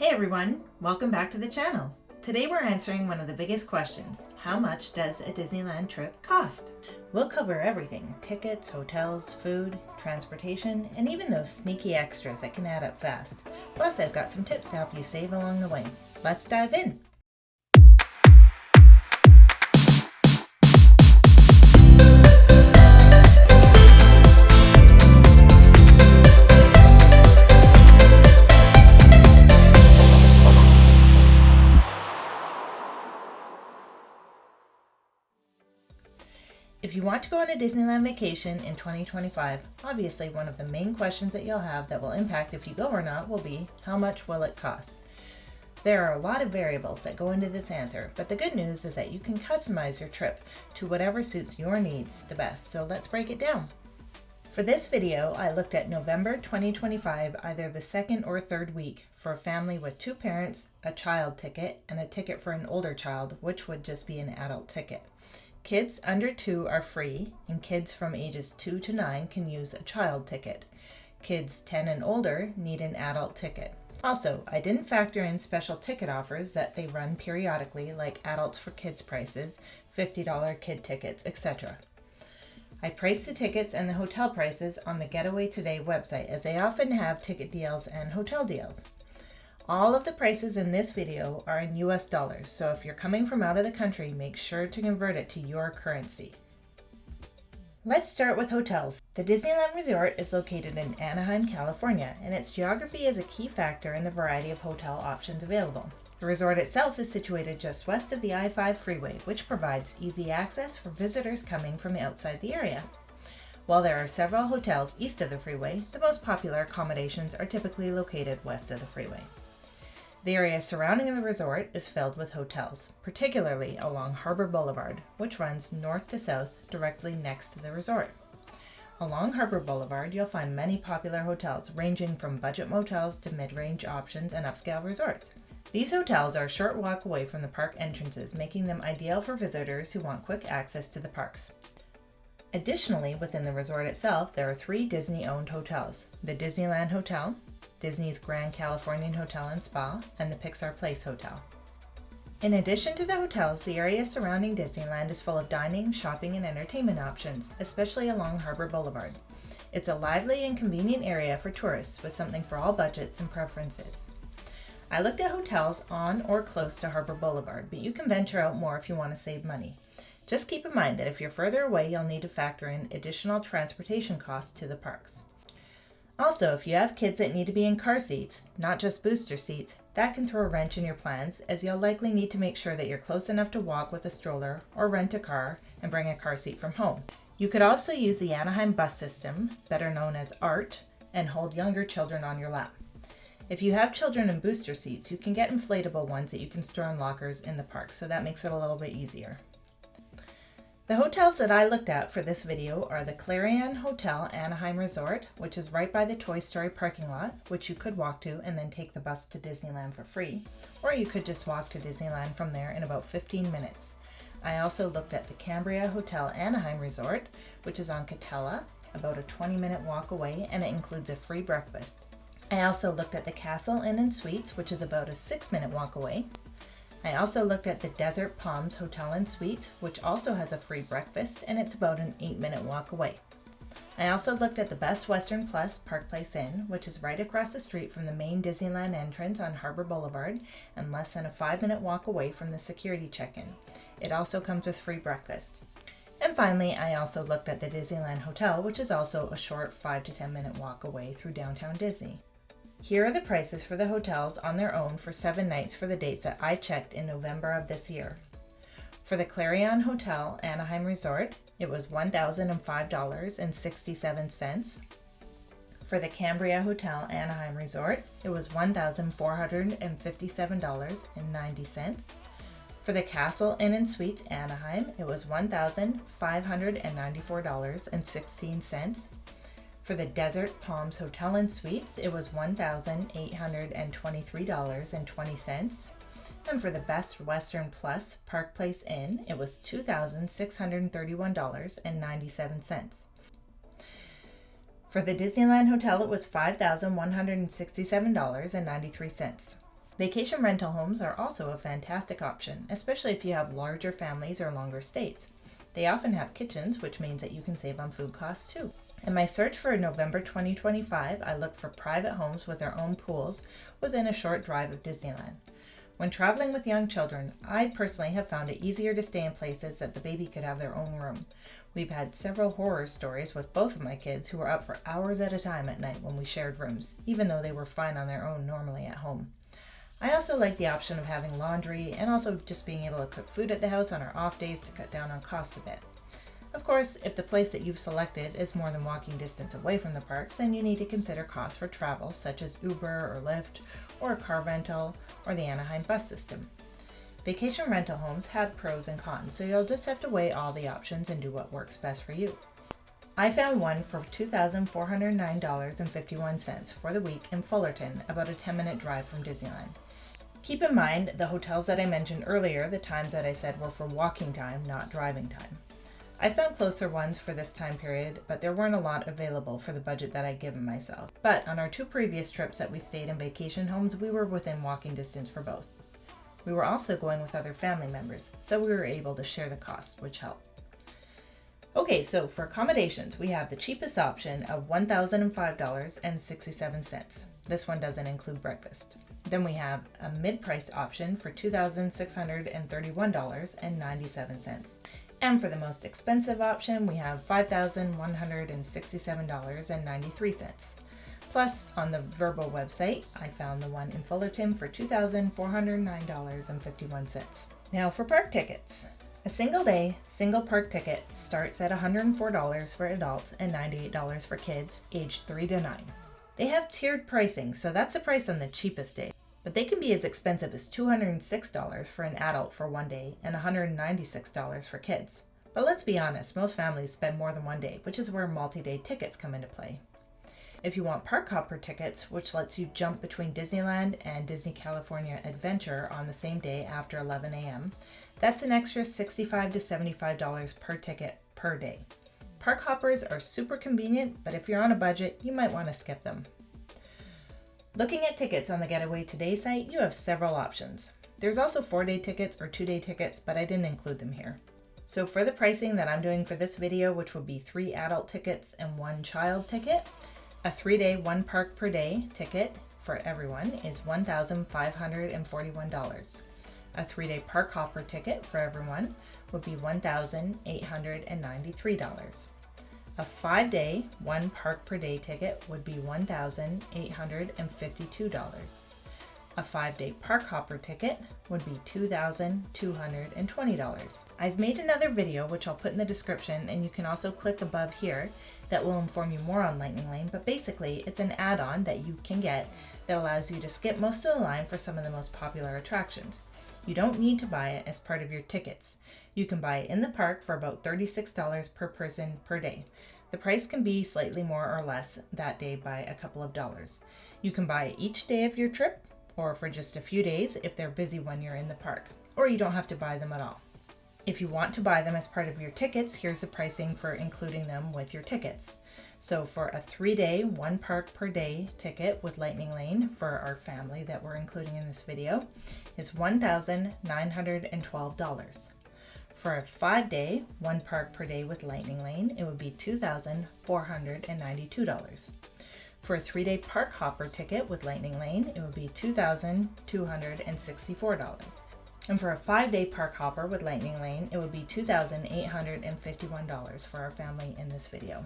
Hey everyone, welcome back to the channel. Today we're answering one of the biggest questions. How much does a Disneyland trip cost? We'll cover everything: tickets, hotels, food, transportation, and even those sneaky extras that can add up fast. Plus I've got some tips to help you save along the way. Let's dive in. If you want to go on a Disneyland vacation in 2025, obviously one of the main questions that you'll have that will impact if you go or not will be, how much will it cost? There are a lot of variables that go into this answer, but the good news is that you can customize your trip to whatever suits your needs the best, so let's break it down. For this video, I looked at November 2025, either the second or third week, for a family with 2 parents, a child ticket, and a ticket for an older child, which would just be an adult ticket. Kids under 2 are free, and kids from ages 2 to 9 can use a child ticket. Kids 10 and older need an adult ticket. Also, I didn't factor in special ticket offers that they run periodically, like adults for kids prices, $50 kid tickets, etc. I priced the tickets and the hotel prices on the Getaway Today website, as they often have ticket deals and hotel deals. All of the prices in this video are in US dollars, so if you're coming from out of the country, make sure to convert it to your currency. Let's start with hotels. The Disneyland Resort is located in Anaheim, California, and its geography is a key factor in the variety of hotel options available. The resort itself is situated just west of the I-5 freeway, which provides easy access for visitors coming from outside the area. While there are several hotels east of the freeway, the most popular accommodations are typically located west of the freeway. The area surrounding the resort is filled with hotels, particularly along Harbor Boulevard, which runs north to south directly next to the resort. Along Harbor Boulevard, you'll find many popular hotels, ranging from budget motels to mid-range options and upscale resorts. These hotels are a short walk away from the park entrances, making them ideal for visitors who want quick access to the parks. Additionally, within the resort itself, there are 3 Disney-owned hotels: the Disneyland Hotel, Disney's Grand Californian Hotel and Spa, and the Pixar Place Hotel. In addition to the hotels, the area surrounding Disneyland is full of dining, shopping, and entertainment options, especially along Harbor Boulevard. It's a lively and convenient area for tourists, with something for all budgets and preferences. I looked at hotels on or close to Harbor Boulevard, but you can venture out more if you want to save money. Just keep in mind that if you're further away, you'll need to factor in additional transportation costs to the parks. Also, if you have kids that need to be in car seats, not just booster seats, that can throw a wrench in your plans, as you'll likely need to make sure that you're close enough to walk with a stroller or rent a car and bring a car seat from home. You could also use the Anaheim bus system, better known as ART, and hold younger children on your lap. If you have children in booster seats, you can get inflatable ones that you can store in lockers in the park, so that makes it a little bit easier. The hotels that I looked at for this video are the Clarion Hotel Anaheim Resort, which is right by the Toy Story parking lot, which you could walk to and then take the bus to Disneyland for free, or you could just walk to Disneyland from there in about 15 minutes. I also looked at the Cambria Hotel Anaheim Resort, which is on Catella, about a 20-minute walk away, and it includes a free breakfast. I also looked at the Castle Inn and Suites, which is about a 6-minute walk away. I also looked at the Desert Palms Hotel and Suites, which also has a free breakfast, and it's about an 8-minute walk away. I also looked at the Best Western Plus Park Place Inn, which is right across the street from the main Disneyland entrance on Harbor Boulevard and less than a 5-minute walk away from the security check-in. It also comes with free breakfast. And finally, I also looked at the Disneyland Hotel, which is also a short 5 to 10-minute walk away through downtown Disney. Here are the prices for the hotels on their own for 7 nights for the dates that I checked in November of this year. For the Clarion Hotel Anaheim Resort, it was $1,005.67. For the Cambria Hotel Anaheim Resort, it was $1,457.90. For the Castle Inn and Suites Anaheim, it was $1,594.16. For the Desert Palms Hotel and Suites, it was $1,823.20. And for the Best Western Plus Park Place Inn, it was $2,631.97. For the Disneyland Hotel, it was $5,167.93. Vacation rental homes are also a fantastic option, especially if you have larger families or longer stays. They often have kitchens, which means that you can save on food costs too. In my search for November 2025, I looked for private homes with their own pools within a short drive of Disneyland. When traveling with young children, I personally have found it easier to stay in places that the baby could have their own room. We've had several horror stories with both of my kids who were up for hours at a time at night when we shared rooms, even though they were fine on their own normally at home. I also like the option of having laundry and also just being able to cook food at the house on our off days to cut down on costs a bit. Of course, if the place that you've selected is more than walking distance away from the parks, then you need to consider costs for travel such as Uber or Lyft or a car rental or the Anaheim bus system. Vacation rental homes have pros and cons, so you'll just have to weigh all the options and do what works best for you. I found one for $2,409.51 for the week in Fullerton, about a 10-minute drive from Disneyland. Keep in mind the hotels that I mentioned earlier, the times that I said were for walking time, not driving time. I found closer ones for this time period, but there weren't a lot available for the budget that I'd given myself. But on our 2 previous trips that we stayed in vacation homes, we were within walking distance for both. We were also going with other family members, so we were able to share the costs, which helped. Okay, so for accommodations, we have the cheapest option of $1,005.67. This one doesn't include breakfast. Then we have a mid-priced option for $2,631.97. And for the most expensive option, we have $5,167.93. Plus, on the Vrbo website, I found the one in Fullerton for $2,409.51. Now for park tickets. A single day, single park ticket starts at $104 for adults and $98 for kids aged 3 to 9. They have tiered pricing, so that's the price on the cheapest day. But they can be as expensive as $206 for an adult for one day and $196 for kids. But let's be honest, most families spend more than one day, which is where multi-day tickets come into play. If you want Park Hopper tickets, which lets you jump between Disneyland and Disney California Adventure on the same day after 11 a.m., that's an extra $65 to $75 per ticket per day. Park hoppers are super convenient, but if you're on a budget, you might want to skip them. Looking at tickets on the Getaway Today site, you have several options. There's also 4-day tickets or 2-day tickets, but I didn't include them here. So for the pricing that I'm doing for this video, which will be 3 adult tickets and 1 child ticket, a 3-day 1 park per day ticket for everyone is $1,541. A 3-day Park Hopper ticket for everyone would be $1,893. A 5-day 1 park per day ticket would be $1,852. A 5-day Park Hopper ticket would be $2,220. I've made another video which I'll put in the description, and you can also click above here that will inform you more on Lightning Lane, but basically it's an add-on that you can get that allows you to skip most of the line for some of the most popular attractions. You don't need to buy it as part of your tickets. You can buy it in the park for about $36 per person per day. The price can be slightly more or less that day by a couple of dollars. You can buy it each day of your trip, or for just a few days if they're busy when you're in the park, or you don't have to buy them at all. If you want to buy them as part of your tickets, here's the pricing for including them with your tickets. So for a 3-day 1 park per day ticket with Lightning Lane for our family that we're including in this video is $1,912. For a 5-day 1 park per day with Lightning Lane, it would be $2,492. For a 3-day Park Hopper ticket with Lightning Lane, it would be $2,264. And for a 5-day Park Hopper with Lightning Lane, it would be $2,851 for our family in this video.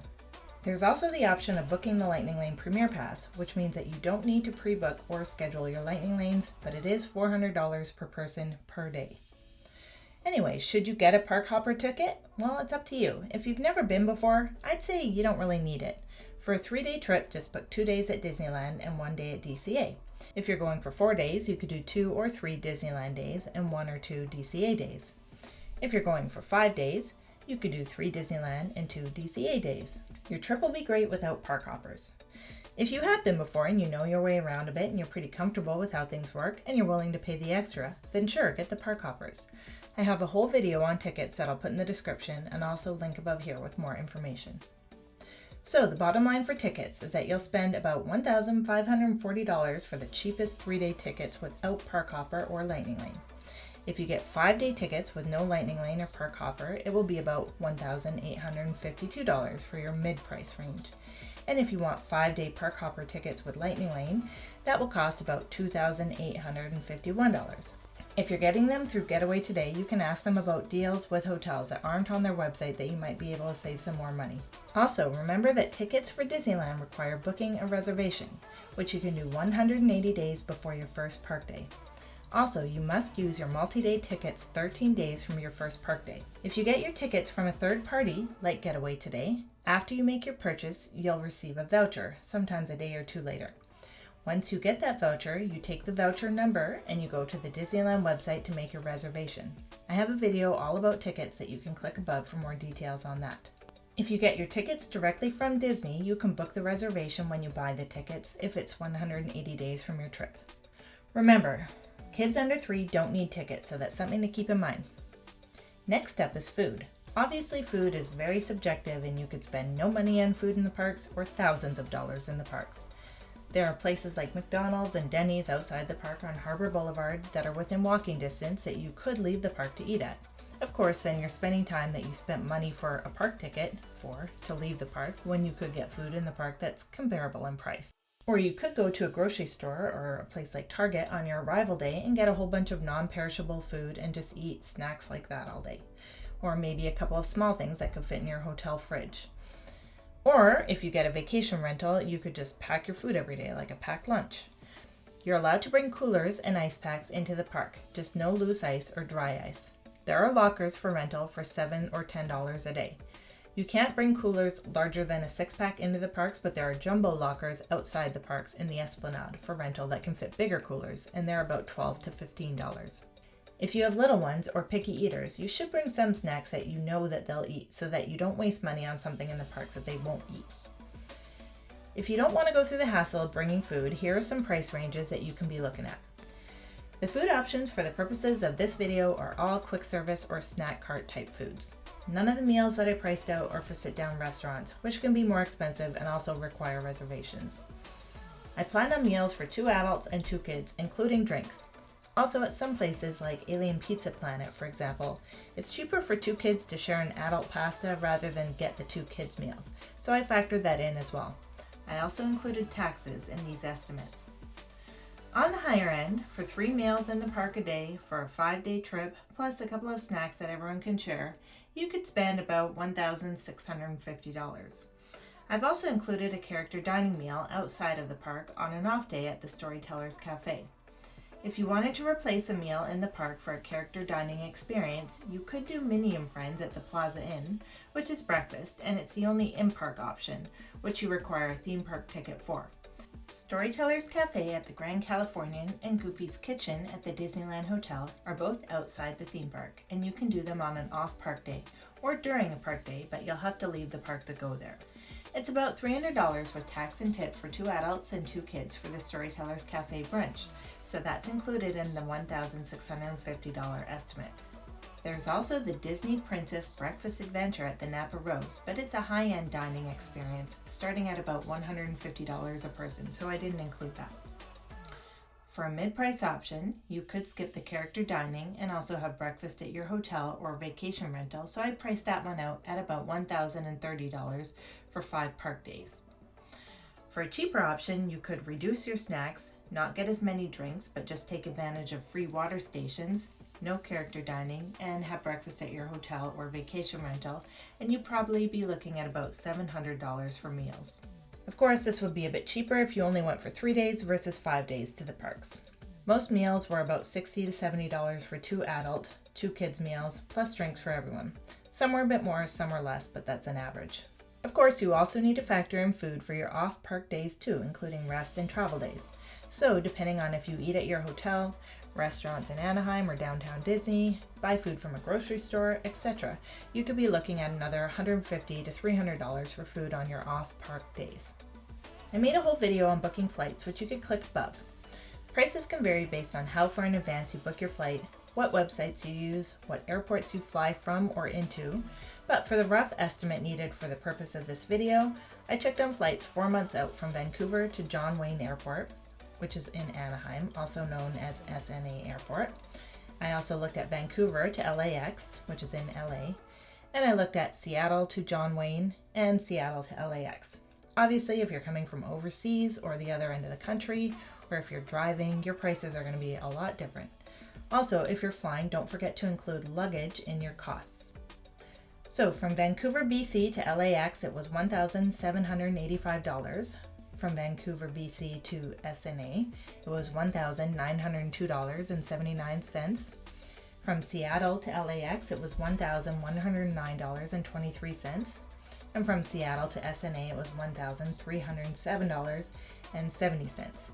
There's also the option of booking the Lightning Lane Premier Pass, which means that you don't need to pre-book or schedule your Lightning Lanes, but it is $400 per person per day. Anyway, should you get a Park Hopper ticket? Well, it's up to you. If you've never been before, I'd say you don't really need it. For a 3-day trip, just book 2 days at Disneyland and 1 day at DCA. If you're going for 4 days, you could do 2 or 3 Disneyland days and 1 or 2 DCA days. If you're going for 5 days, you could do 3 Disneyland and 2 DCA days. Your trip will be great without Park Hoppers. If you have been before and you know your way around a bit and you're pretty comfortable with how things work and you're willing to pay the extra, then sure, get the Park Hoppers. I have a whole video on tickets that I'll put in the description and also link above here with more information. So the bottom line for tickets is that you'll spend about $1,540 for the cheapest 3-day tickets without park hopper or lightning lane. If you get 5-day tickets with no lightning lane or park hopper, it will be about $1,852 for your mid-price range. And if you want 5-day park hopper tickets with lightning lane, that will cost about $2,851. If you're getting them through Getaway Today, you can ask them about deals with hotels that aren't on their website that you might be able to save some more money. Also, remember that tickets for Disneyland require booking a reservation, which you can do 180 days before your first park day. Also, you must use your multi-day tickets 13 days from your first park day. If you get your tickets from a third party, like Getaway Today, after you make your purchase, you'll receive a voucher, sometimes a day or two later. Once you get that voucher, you take the voucher number and you go to the Disneyland website to make your reservation. I have a video all about tickets that you can click above for more details on that. If you get your tickets directly from Disney, you can book the reservation when you buy the tickets if it's 180 days from your trip. Remember, kids under 3 don't need tickets, so that's something to keep in mind. Next up is food. Obviously, food is very subjective and you could spend no money on food in the parks or thousands of dollars in the parks. There are places like McDonald's and Denny's outside the park on Harbor Boulevard that are within walking distance that you could leave the park to eat at. Of course, then you're spending time that you spent money for a park ticket to leave the park when you could get food in the park that's comparable in price. Or you could go to a grocery store or a place like Target on your arrival day and get a whole bunch of non-perishable food and just eat snacks like that all day. Or maybe a couple of small things that could fit in your hotel fridge. Or if you get a vacation rental, you could just pack your food every day like a packed lunch. You're allowed to bring coolers and ice packs into the park, just no loose ice or dry ice. There are lockers for rental for $7 or $10 a day. You can't bring coolers larger than a 6-pack into the parks, but there are jumbo lockers outside the parks in the Esplanade for rental that can fit bigger coolers, and they're about $12 to $15. If you have little ones or picky eaters, you should bring some snacks that you know that they'll eat so that you don't waste money on something in the parks that they won't eat. If you don't want to go through the hassle of bringing food, here are some price ranges that you can be looking at. The food options for the purposes of this video are all quick service or snack cart type foods. None of the meals that I priced out are for sit-down restaurants, which can be more expensive and also require reservations. I planned on meals for 2 adults and 2 kids, including drinks. Also, at some places like Alien Pizza Planet, for example, it's cheaper for 2 kids to share an adult pasta rather than get the 2 kids meals, so I factored that in as well. I also included taxes in these estimates. On the higher end, for 3 meals in the park a day for a 5-day trip, plus a couple of snacks that everyone can share, you could spend about $1,650. I've also included a character dining meal outside of the park on an off day at the Storytellers Cafe. If you wanted to replace a meal in the park for a character dining experience, you could do Minnie and Friends at the Plaza Inn, which is breakfast, and it's the only in-park option, which you require a theme park ticket for. Storytellers Cafe at the Grand Californian and Goofy's Kitchen at the Disneyland Hotel are both outside the theme park, and you can do them on an off-park day or during a park day, but you'll have to leave the park to go there. It's about $300 with tax and tip for 2 adults and 2 kids for the Storytellers Cafe brunch, so that's included in the $1,650 estimate. There's also the Disney Princess Breakfast Adventure at the Napa Rose, but it's a high-end dining experience, starting at about $150 a person, so I didn't include that. For a mid-price option, you could skip the character dining and also have breakfast at your hotel or vacation rental, so I priced that one out at about $1,030 for 5 park days. For a cheaper option, you could reduce your snacks, not get as many drinks, but just take advantage of free water stations, no character dining, and have breakfast at your hotel or vacation rental, and you'd probably be looking at about $700 for meals. Of course, this would be a bit cheaper if you only went for 3 days versus 5 days to the parks. Most meals were about $60 to $70 for 2 adult, 2 kids meals, plus drinks for everyone. Some were a bit more, some were less, but that's an average. Of course, you also need to factor in food for your off-park days too, including rest and travel days. So, depending on if you eat at your hotel, restaurants in Anaheim or downtown Disney, buy food from a grocery store, etc., you could be looking at another $150 to $300 for food on your off-park days. I made a whole video on booking flights, which you could click above. Prices can vary based on how far in advance you book your flight, what websites you use, what airports you fly from or into, But for the rough estimate needed for the purpose of this video, I checked on flights 4 months out from Vancouver to John Wayne Airport, which is in Anaheim, also known as SNA Airport. I also looked at Vancouver to LAX, which is in LA, and I looked at Seattle to John Wayne and Seattle to LAX. Obviously, if you're coming from overseas or the other end of the country, or if you're driving, your prices are going to be a lot different. Also, if you're flying, don't forget to include luggage in your costs. So from Vancouver, BC to LAX, it was $1,785. From Vancouver, BC to SNA, it was $1,902.79. From Seattle to LAX, it was $1,109.23. And from Seattle to SNA, it was $1,307.70.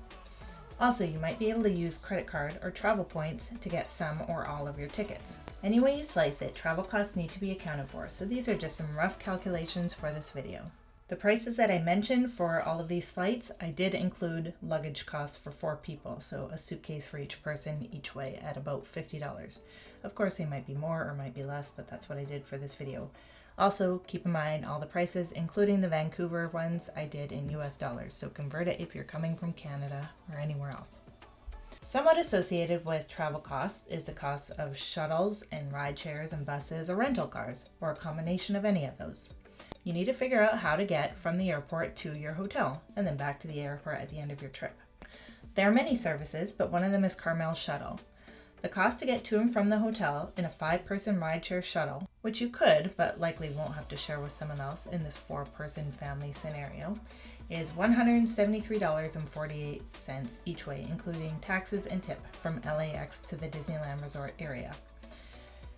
Also, you might be able to use credit card or travel points to get some or all of your tickets. Any way you slice it, travel costs need to be accounted for, so these are just some rough calculations for this video. The prices that I mentioned for all of these flights, I did include luggage costs for 4 people, so a suitcase for each person each way at about $50. Of course, they might be more or might be less, but that's what I did for this video. Also, keep in mind all the prices, including the Vancouver ones, I did in US dollars, so convert it if you're coming from Canada or anywhere else. Somewhat associated with travel costs is the cost of shuttles and ride shares and buses or rental cars, or a combination of any of those. You need to figure out how to get from the airport to your hotel and then back to the airport at the end of your trip. There are many services, but one of them is Carmel Shuttle. The cost to get to and from the hotel in a 5-person rideshare shuttle, which you could, but likely won't have to share with someone else in this 4-person family scenario, is $173.48 each way, including taxes and tip from LAX to the Disneyland Resort area.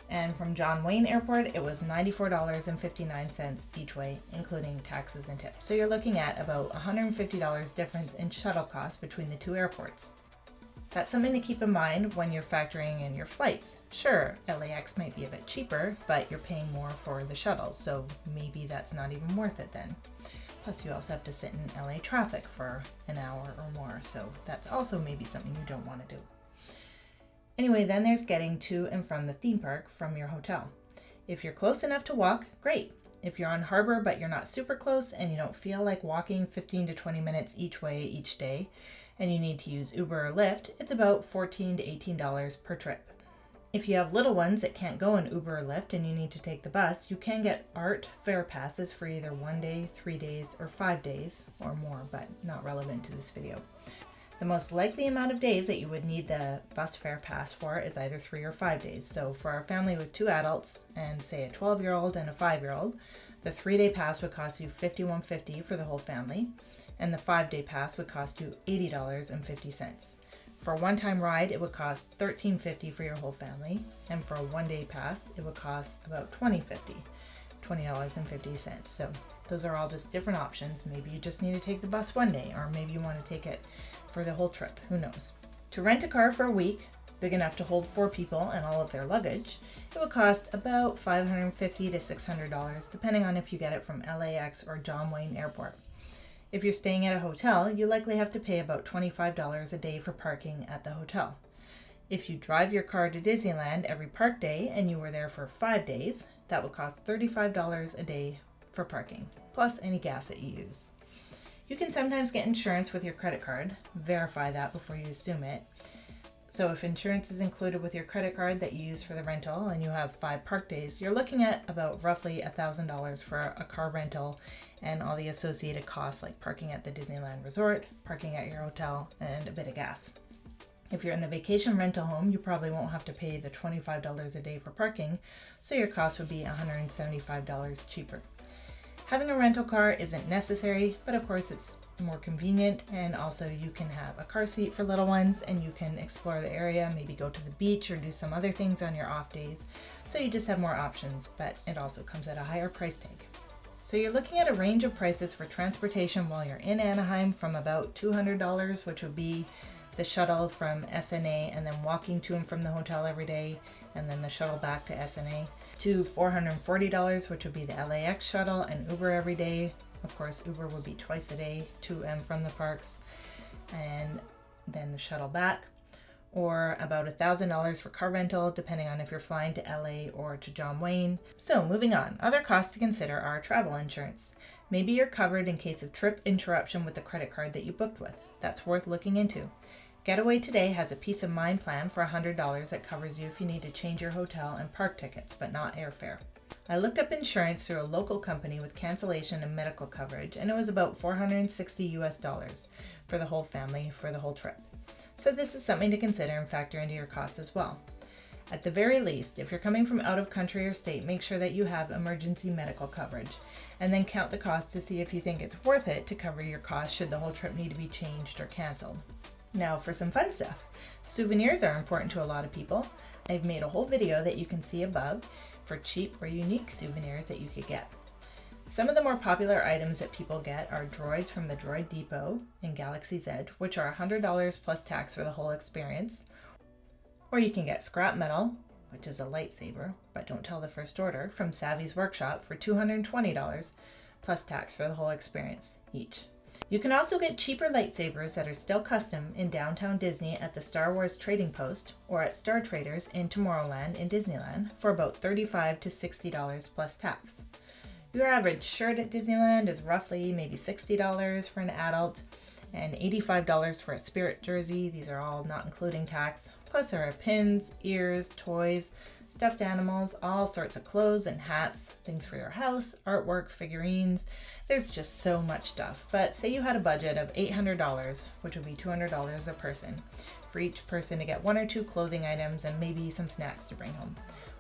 And from John Wayne Airport, it was $94.59 each way, including taxes and tip. So you're looking at about $150 difference in shuttle costs between the 2 airports. That's something to keep in mind when you're factoring in your flights. Sure, LAX might be a bit cheaper, but you're paying more for the shuttle, so maybe that's not even worth it then. Plus you also have to sit in LA traffic for an hour or more, so that's also maybe something you don't want to do. Anyway, then there's getting to and from the theme park from your hotel. If you're close enough to walk, great. If you're on harbor but you're not super close and you don't feel like walking 15 to 20 minutes each way each day, and you need to use Uber or Lyft, it's about $14 to $18 per trip. If you have little ones that can't go in Uber or Lyft and you need to take the bus, you can get ART fare passes for either 1 day, 3 days, or 5 days, or more, but not relevant to this video. The most likely amount of days that you would need the bus fare pass for is either 3 or 5 days. So for our family with 2 adults and say a 12-year-old and a 5-year-old, the 3-day pass would cost you $51.50 for the whole family, and the 5-day pass would cost you $80.50. For a one-time ride, it would cost $13.50 for your whole family, and for a 1-day pass, it would cost about $20.50. So those are all just different options. Maybe you just need to take the bus 1 day, or maybe you want to take it for the whole trip, who knows. To rent a car for a week, big enough to hold 4 people and all of their luggage, it would cost about $550 to $600, depending on if you get it from LAX or John Wayne Airport. If you're staying at a hotel, you likely have to pay about $25 a day for parking at the hotel. If you drive your car to Disneyland every park day and you were there for 5 days, that would cost $35 a day for parking, plus any gas that you use. You can sometimes get insurance with your credit card. Verify that before you assume it. So if insurance is included with your credit card that you use for the rental and you have 5 park days, you're looking at about roughly $1,000 for a car rental and all the associated costs like parking at the Disneyland Resort, parking at your hotel, and a bit of gas. If you're in the vacation rental home, you probably won't have to pay the $25 a day for parking, so your cost would be $175 cheaper. Having a rental car isn't necessary, but of course it's more convenient, and also you can have a car seat for little ones and you can explore the area, maybe go to the beach or do some other things on your off days. So you just have more options, but it also comes at a higher price tag. So you're looking at a range of prices for transportation while you're in Anaheim from about $200, which would be the shuttle from SNA and then walking to and from the hotel every day, and then the shuttle back to SNA, to $440, which would be the LAX shuttle and Uber every day. Of course, Uber would be twice a day to and from the parks, and then the shuttle back. or about $1,000 for car rental, depending on if you're flying to LA or to John Wayne. So moving on, other costs to consider are travel insurance. Maybe you're covered in case of trip interruption with the credit card that you booked with. That's worth looking into. Getaway Today has a peace of mind plan for $100 that covers you if you need to change your hotel and park tickets, but not airfare. I looked up insurance through a local company with cancellation and medical coverage, and it was about $460 for the whole family for the whole trip. So this is something to consider and factor into your costs as well. At the very least, if you're coming from out of country or state, make sure that you have emergency medical coverage, and then count the cost to see if you think it's worth it to cover your costs should the whole trip need to be changed or canceled. Now for some fun stuff. Souvenirs are important to a lot of people. I've made a whole video that you can see above for cheap or unique souvenirs that you could get. Some of the more popular items that people get are droids from the Droid Depot in Galaxy's Edge, which are $100 plus tax for the whole experience. Or you can get scrap metal, which is a lightsaber, but don't tell the first order, from Savvy's Workshop for $220 plus tax for the whole experience each. You can also get cheaper lightsabers that are still custom in downtown Disney at the Star Wars Trading Post or at Star Traders in Tomorrowland in Disneyland for about $35 to $60 plus tax. Your average shirt at Disneyland is roughly maybe $60 for an adult and $85 for a Spirit jersey. These are all not including tax. Plus there are pins, ears, toys, stuffed animals, all sorts of clothes and hats, things for your house, artwork, figurines. There's just so much stuff. But say you had a budget of $800, which would be $200 a person, for each person to get one or two clothing items and maybe some snacks to bring home.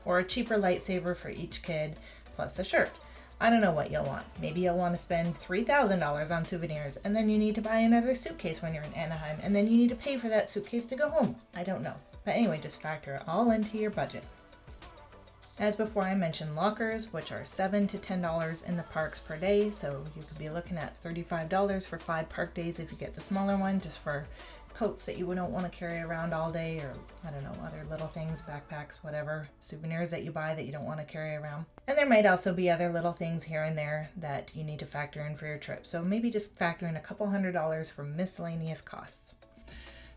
Or a cheaper lightsaber for each kid, plus a shirt. I don't know what you'll want. Maybe you'll want to spend $3,000 on souvenirs, and then you need to buy another suitcase when you're in Anaheim, and then you need to pay for that suitcase to go home. I don't know. But anyway, just factor it all into your budget. As before, I mentioned lockers, which are $7 to $10 in the parks per day, so you could be looking at $35 for 5 park days if you get the smaller one, just for coats that you don't want to carry around all day, or I don't know, other little things, backpacks, whatever, souvenirs that you buy that you don't want to carry around. And there might also be other little things here and there that you need to factor in for your trip. So maybe just factor in a couple $100 for miscellaneous costs.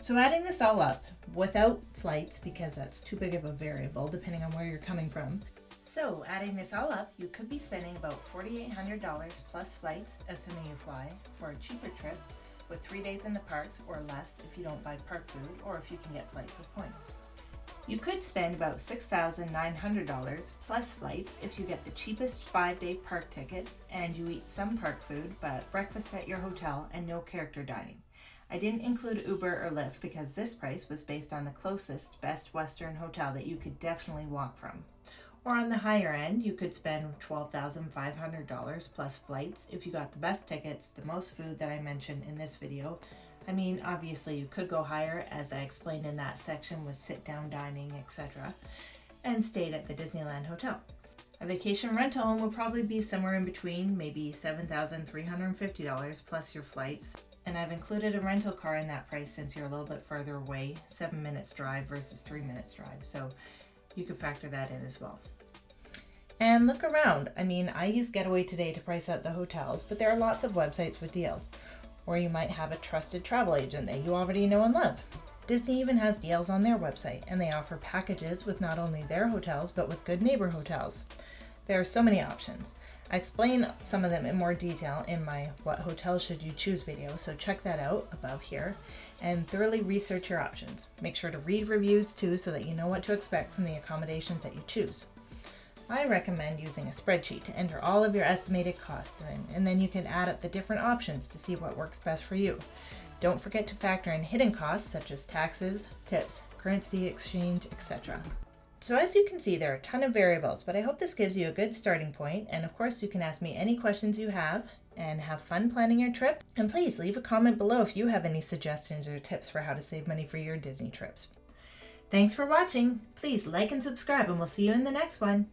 So adding this all up, without flights, because that's too big of a variable depending on where you're coming from. So adding this all up, you could be spending about $4,800 plus flights, assuming you fly, for a cheaper trip with 3 days in the parks or less if you don't buy park food or if you can get flights with points. You could spend about $6,900 plus flights if you get the cheapest 5-day park tickets and you eat some park food but breakfast at your hotel and no character dining. I didn't include Uber or Lyft because this price was based on the closest Best Western hotel that you could definitely walk from. Or on the higher end, you could spend $12,500 plus flights if you got the best tickets, the most food that I mentioned in this video. I mean, obviously you could go higher, as I explained in that section with sit-down dining, etc., and stayed at the Disneyland Hotel. A vacation rental home would probably be somewhere in between, maybe $7,350 plus your flights. And I've included a rental car in that price since you're a little bit further away, 7 minutes drive versus 3 minutes drive. So you could factor that in as well. And look around. I mean, I use Getaway Today to price out the hotels, but there are lots of websites with deals. Or you might have a trusted travel agent that you already know and love. Disney even has deals on their website, and they offer packages with not only their hotels, but with good neighbor hotels. There are so many options. I explain some of them in more detail in my What Hotels Should You Choose video, so check that out above here and thoroughly research your options. Make sure to read reviews too so that you know what to expect from the accommodations that you choose. I recommend using a spreadsheet to enter all of your estimated costs in, and then you can add up the different options to see what works best for you. Don't forget to factor in hidden costs such as taxes, tips, currency exchange, etc. So as you can see, there are a ton of variables, but I hope this gives you a good starting point. And of course, you can ask me any questions you have and have fun planning your trip. And please leave a comment below if you have any suggestions or tips for how to save money for your Disney trips. Thanks for watching. Please like and subscribe, and we'll see you in the next one.